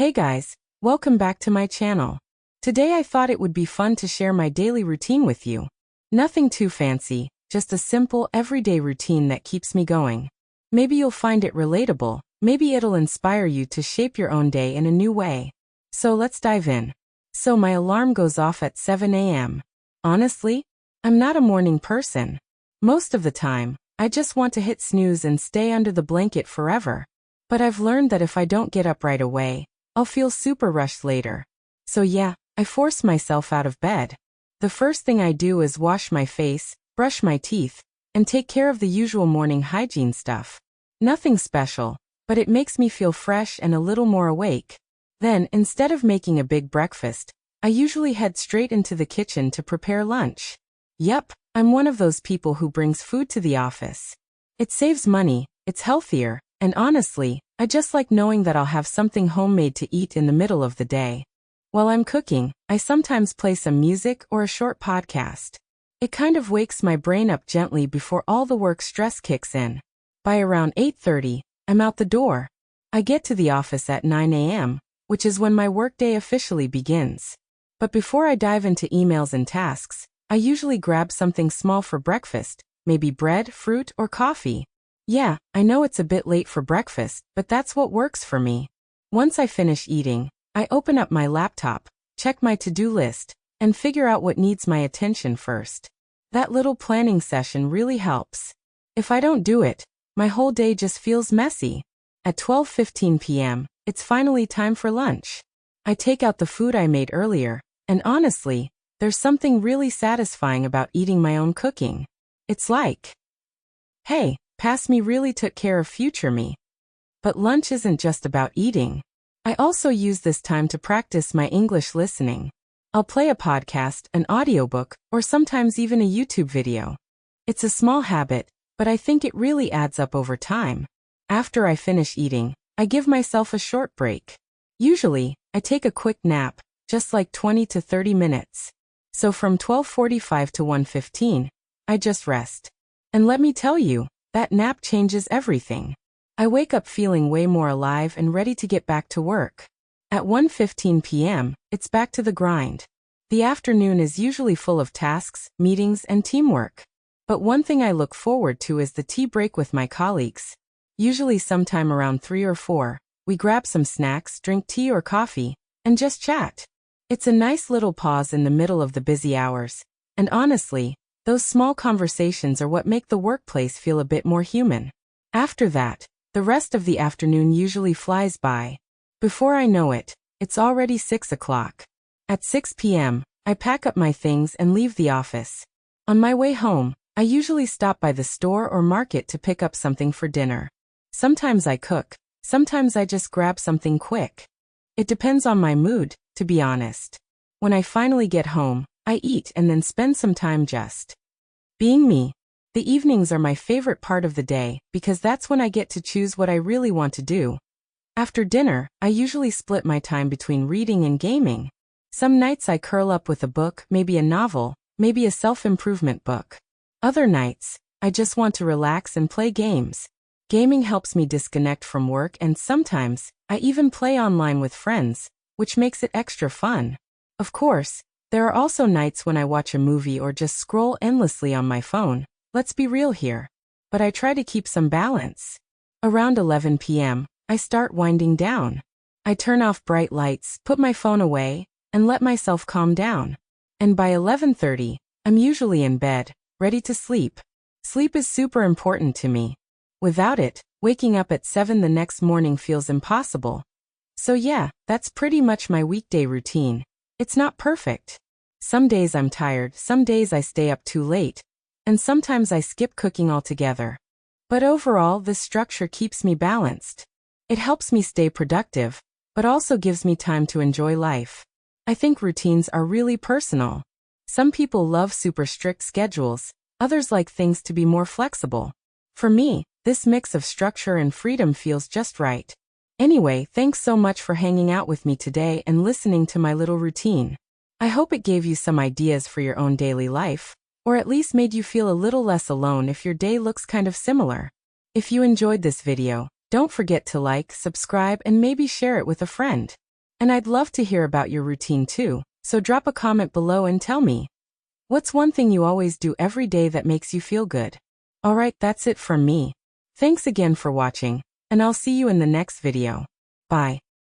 Hey guys, welcome back to my channel. Today I thought it would be fun to share my daily routine with you. Nothing too fancy, just a simple, everyday routine that keeps me going. Maybe you'll find it relatable, maybe it'll inspire you to shape your own day in a new way. So let's dive in. So my alarm goes off at 7 a.m. Honestly, I'm not a morning person. Most of the time, I just want to hit snooze and stay under the blanket forever. But I've learned that if I don't get up right away, I'll feel super rushed later. So yeah, I force myself out of bed. The first thing I do is wash my face, brush my teeth, and take care of the usual morning hygiene stuff. Nothing special, but it makes me feel fresh and a little more awake. Then, instead of making a big breakfast, I usually head straight into the kitchen to prepare lunch. Yep, I'm one of those people who brings food to the office. It saves money, it's healthier, and honestly, I just like knowing that I'll have something homemade to eat in the middle of the day. While I'm cooking, I sometimes play some music or a short podcast. It kind of wakes my brain up gently before all the work stress kicks in. By around 8:30, I'm out the door. I get to the office at 9 a.m., which is when my workday officially begins. But before I dive into emails and tasks, I usually grab something small for breakfast, maybe bread, fruit, or coffee. Yeah, I know it's a bit late for breakfast, but that's what works for me. Once I finish eating, I open up my laptop, check my to-do list, and figure out what needs my attention first. That little planning session really helps. If I don't do it, my whole day just feels messy. At 12:15 p.m., it's finally time for lunch. I take out the food I made earlier, and honestly, there's something really satisfying about eating my own cooking. It's like, hey, past me really took care of future me. But lunch isn't just about eating. I also use this time to practice my English listening. I'll play a podcast, an audiobook, or sometimes even a YouTube video. It's a small habit, but I think it really adds up over time. After I finish eating, I give myself a short break. Usually, I take a quick nap, just like 20 to 30 minutes. So from 12:45 to 1:15, I just rest. And let me tell you, that nap changes everything. I wake up feeling way more alive and ready to get back to work. At 1:15 p.m., it's back to the grind. The afternoon is usually full of tasks, meetings, and teamwork. But one thing I look forward to is the tea break with my colleagues. Usually sometime around 3 or 4, we grab some snacks, drink tea or coffee, and just chat. It's a nice little pause in the middle of the busy hours. And honestly, those small conversations are what make the workplace feel a bit more human. After that, the rest of the afternoon usually flies by. Before I know it, it's already 6 o'clock. At 6 p.m., I pack up my things and leave the office. On my way home, I usually stop by the store or market to pick up something for dinner. Sometimes I cook, sometimes I just grab something quick. It depends on my mood, to be honest. When I finally get home, I eat and then spend some time just being me. The evenings are my favorite part of the day because that's when I get to choose what I really want to do. After dinner, I usually split my time between reading and gaming. Some nights I curl up with a book, maybe a novel, maybe a self-improvement book. Other nights, I just want to relax and play games. Gaming helps me disconnect from work, and sometimes, I even play online with friends, which makes it extra fun. Of course, there are also nights when I watch a movie or just scroll endlessly on my phone. Let's be real here. But I try to keep some balance. Around 11 p.m., I start winding down. I turn off bright lights, put my phone away, and let myself calm down. And by 11:30, I'm usually in bed, ready to sleep. Sleep is super important to me. Without it, waking up at 7 the next morning feels impossible. So yeah, that's pretty much my weekday routine. It's not perfect. Some days I'm tired, some days I stay up too late, and sometimes I skip cooking altogether. But overall, this structure keeps me balanced. It helps me stay productive, but also gives me time to enjoy life. I think routines are really personal. Some people love super strict schedules, others like things to be more flexible. For me, this mix of structure and freedom feels just right. Anyway, thanks so much for hanging out with me today and listening to my little routine. I hope it gave you some ideas for your own daily life, or at least made you feel a little less alone if your day looks kind of similar. If you enjoyed this video, don't forget to like, subscribe, and maybe share it with a friend. And I'd love to hear about your routine too, so drop a comment below and tell me. What's one thing you always do every day that makes you feel good? Alright, that's it from me. Thanks again for watching, and I'll see you in the next video. Bye.